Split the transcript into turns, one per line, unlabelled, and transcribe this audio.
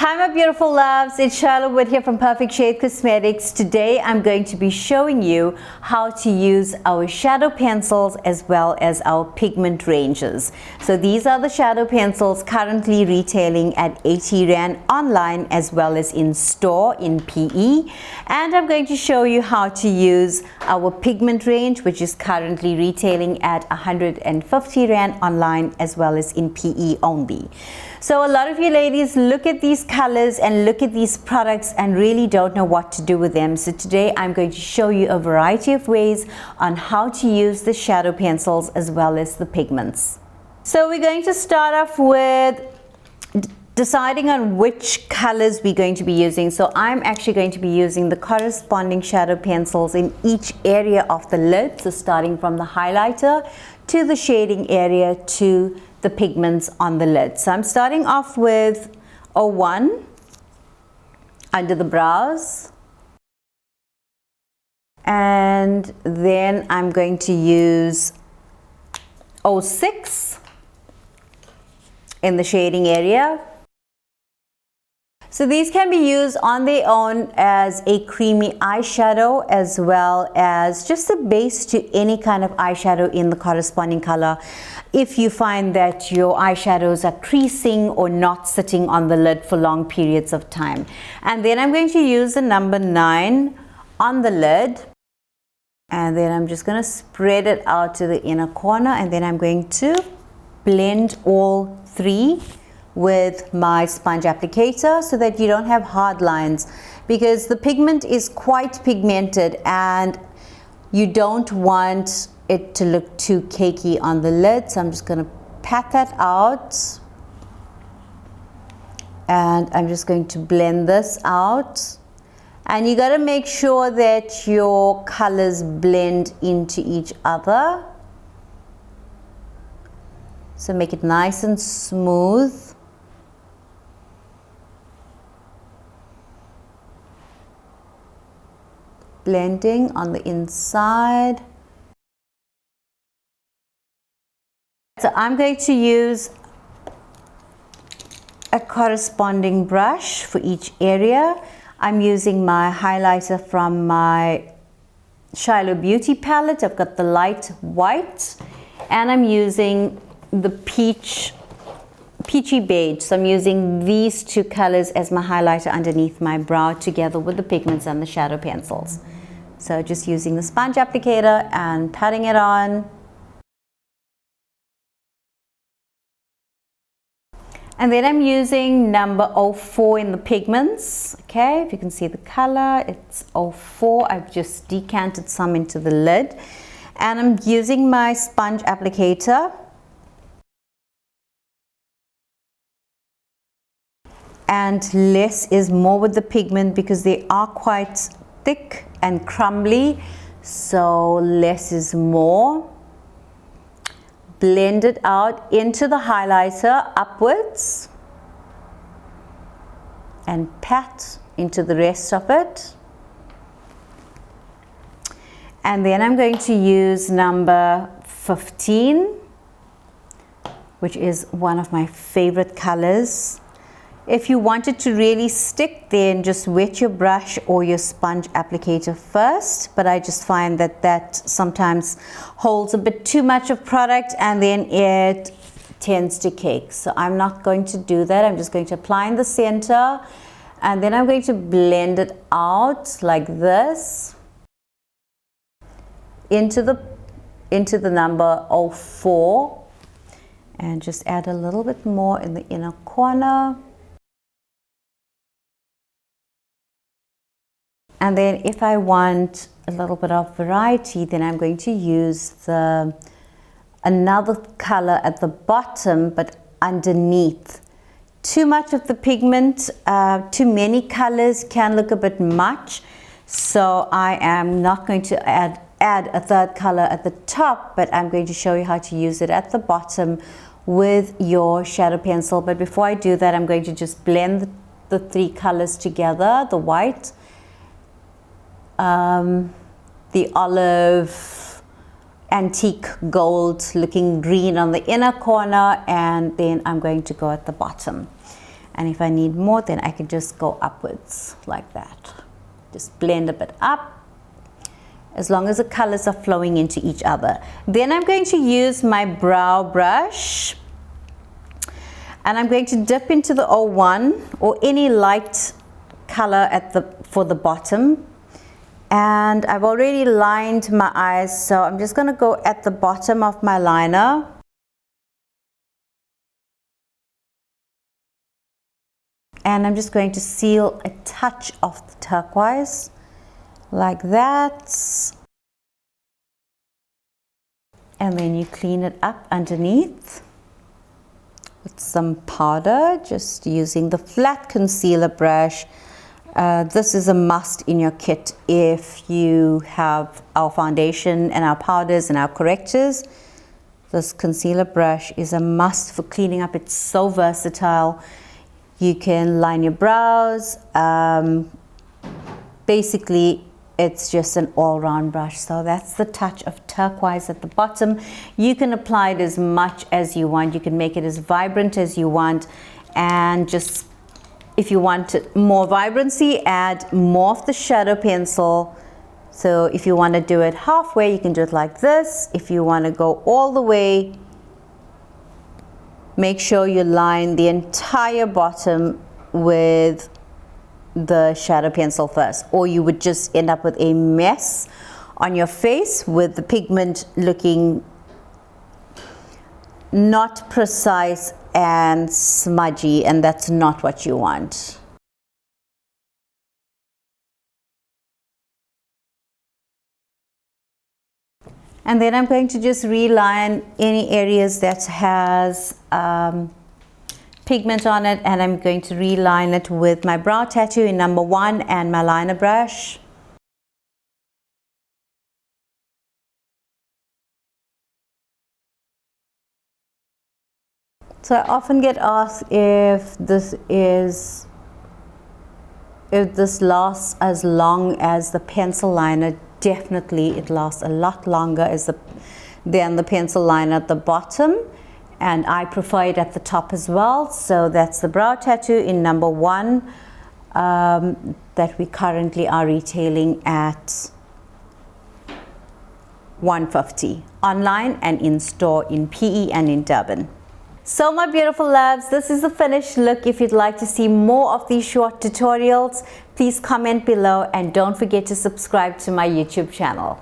Hi my beautiful loves, it's Charlotte here from Perfect Shade Cosmetics. Today I'm going to be showing you how to use our shadow pencils as well as our pigment ranges. So these are the shadow pencils currently retailing at 80 Rand online as well as in store in PE. And I'm going to show you how to use our pigment range, which is currently retailing at 150 Rand online as well as in PE only. So a lot of you ladies look at these colors and look at these products and really don't know what to do with them. So today I'm going to show you a variety of ways on how to use the shadow pencils as well as the pigments. So we're going to start off with deciding on which colors we're going to be using. So I'm actually going to be using the corresponding shadow pencils in each area of the lid. So starting from the highlighter to the shading area to the pigments on the lid. So I'm starting off with 01 under the brows, and then I'm going to use 06 in the shading area. So these can be used on their own as a creamy eyeshadow as well as just a base to any kind of eyeshadow in the corresponding color if you find that your eyeshadows are creasing or not sitting on the lid for long periods of time. And then I'm going to use the number 9 on the lid, and then I'm just going to spread it out to the inner corner, and then I'm going to blend all three with my sponge applicator so that you don't have hard lines, because the pigment is quite pigmented and you don't want it to look too cakey on the lid. So I'm just going to pat that out, and I'm just going to blend this out. And you got to make sure that your colors blend into each other, so make it nice and smooth. Blending on the inside. So I'm going to use a corresponding brush for each area. I'm using my highlighter from my Shiloh Beauty palette. I've got the light white, and I'm using the peachy beige. So I'm using these two colors as my highlighter underneath my brow together with the pigments and the shadow pencils. So just using the sponge applicator and patting it on. And then I'm using number 04 in the pigments. Okay, if you can see the color, it's 04. I've just decanted some into the lid. And I'm using my sponge applicator. And less is more with the pigment because they are quite thick and crumbly, so less is more. Blend it out into the highlighter upwards and pat into the rest of it. And then I'm going to use number 15, which is one of my favorite colors. If you want it to really stick, then just wet your brush or your sponge applicator first, but I just find that that sometimes holds a bit too much of product and then it tends to cake. So I'm not going to do that. I'm just going to apply in the center, and then I'm going to blend it out like this into the number 04, and just add a little bit more in the inner corner. And then if I want a little bit of variety, then I'm going to use another color at the bottom, but underneath. Too much of the pigment, too many colors can look a bit much. So I am not going to add a third color at the top, but I'm going to show you how to use it at the bottom with your shadow pencil. But before I do that, I'm going to just blend the three colors together, the white, the olive, antique gold looking green on the inner corner, and then I'm going to go at the bottom. And if I need more, then I can just go upwards like that. Just blend a bit up, as long as the colors are flowing into each other. Then I'm going to use my brow brush, and I'm going to dip into the 01 or any light color for the bottom. And I've already lined my eyes, so I'm just going to go at the bottom of my liner. And I'm just going to seal a touch of the turquoise like that. And then you clean it up underneath with some powder, just using the flat concealer brush. This is a must in your kit if you have our foundation and our powders and our correctors. This concealer brush is a must for cleaning up. It's so versatile. You can line your brows. Basically, it's just an all-round brush. So that's the touch of turquoise at the bottom. You can apply it as much as you want. You can make it as vibrant as you want. And just, if you want more vibrancy, add more of the shadow pencil. So if you want to do it halfway, you can do it like this. If you want to go all the way, make sure you line the entire bottom with the shadow pencil first, or you would just end up with a mess on your face with the pigment looking not precise and smudgy, and that's not what you want. And then I'm going to just reline any areas that has pigment on it, and I'm going to reline it with my brow tattoo in number 1 and my liner brush. So I often get asked if this lasts as long as the pencil liner. Definitely it lasts a lot longer than the pencil liner at the bottom, and I prefer it at the top as well. So that's the brow tattoo in number 1 that we currently are retailing at $150 online and in store in PE and in Durban. So my beautiful loves, this is the finished look. If you'd like to see more of these short tutorials, please comment below and don't forget to subscribe to my YouTube channel.